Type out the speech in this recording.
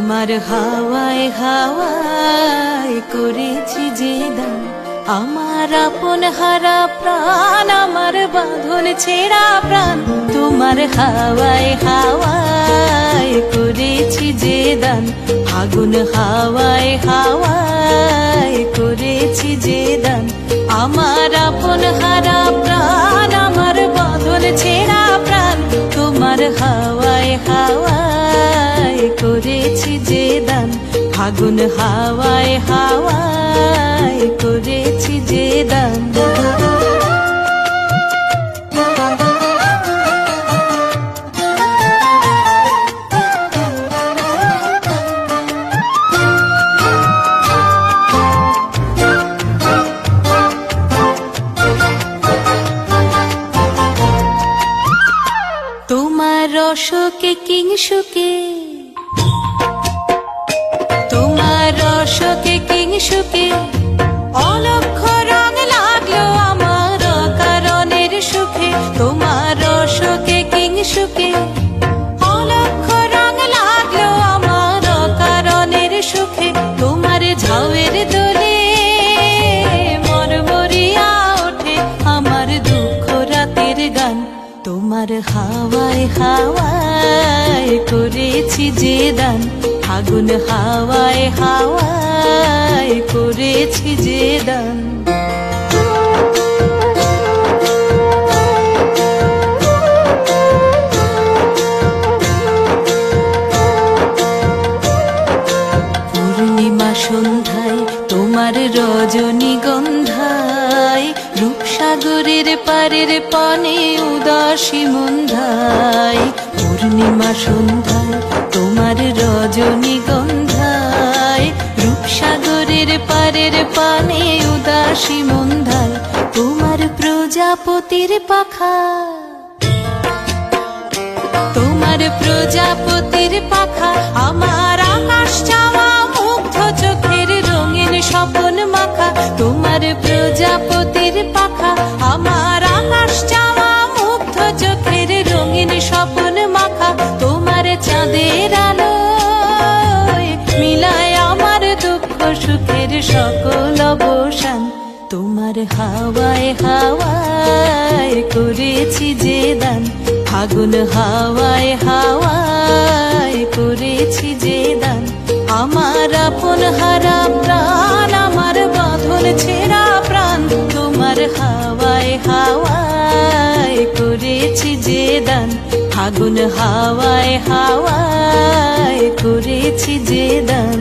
তোমার হাওয়ায় হাওয়ায় করেছি যে দান, আমার আপন হারা প্রাণ, আমার বাঁধন ছেঁড়া প্রাণ। তোমার হাওয়ায় হাওয়ায় করেছি যে দান, আগুন হাওয়ায় হাওয়ায় করেছি যে দান, আমার আপন হারা প্রাণ, আমার বাঁধন ছেঁড়া প্রাণ। তোমার হাওয়ায় হাওয়ায় করেছি যে দান, আগুন হাওয়ায় হাওয়ায় করেছি যে দান। তোমার রসকে কিংসুকে, তোমার রসকে কিংসুকে অলক্ষ রং লাগলো আমার কারণের সুখে। তোমার রসকে কিংসুকে অলক্ষ রং লাগলো আমার কারণের সুখে। তোমার ঝাউয়ের দোলে মরমরিয়া ওঠে আমার দুঃখ রাতের গান। তোমার হাওয়ায় হাওয়ায় করেছি যে দান, আগুন হাওয়ায় হাওয়ায় করেছি যে দান। পূর্ণিমা সন্ধ্যায় তোমার রজনীগন্ধায়, রূপসাগরের পারের পানে উদাসী মন্ধায়। পূর্ণিমা সন্ধ্যায় তোমার রজনীগন্ধায়, রূপসাগরের পারের পানে উদাসী মন্ধায়। তোমার প্রজাপতির পাখা, তোমার প্রজাপতির পাখা আমার আকাশ চাওয়া মুগ্ধ চোখের রঙিন স্বপন মাখা। তোমার প্রজাপতির পাখা আমার আকাশ চাওয়া মুগ্ধ চোখের রঙিন স্বপন মাখা। তোমার চাঁদের আলোয় মিলায় আমার দুঃখ সুখের সকল অবসান। তোমার হাওয়ায় হাওয়ায় করেছি যে দান, আগুন হাওয়ায় হাওয়ায় করেছি যে দান, আমার আপন হারা প্রাণ, আমার বাঁধন ছেঁড়া প্রাণ। তোমার হাওয়ায় হাওয়ায় করেছি যে দান, আগুন হাওয়ায় হাওয়ায় করেছি যে দান।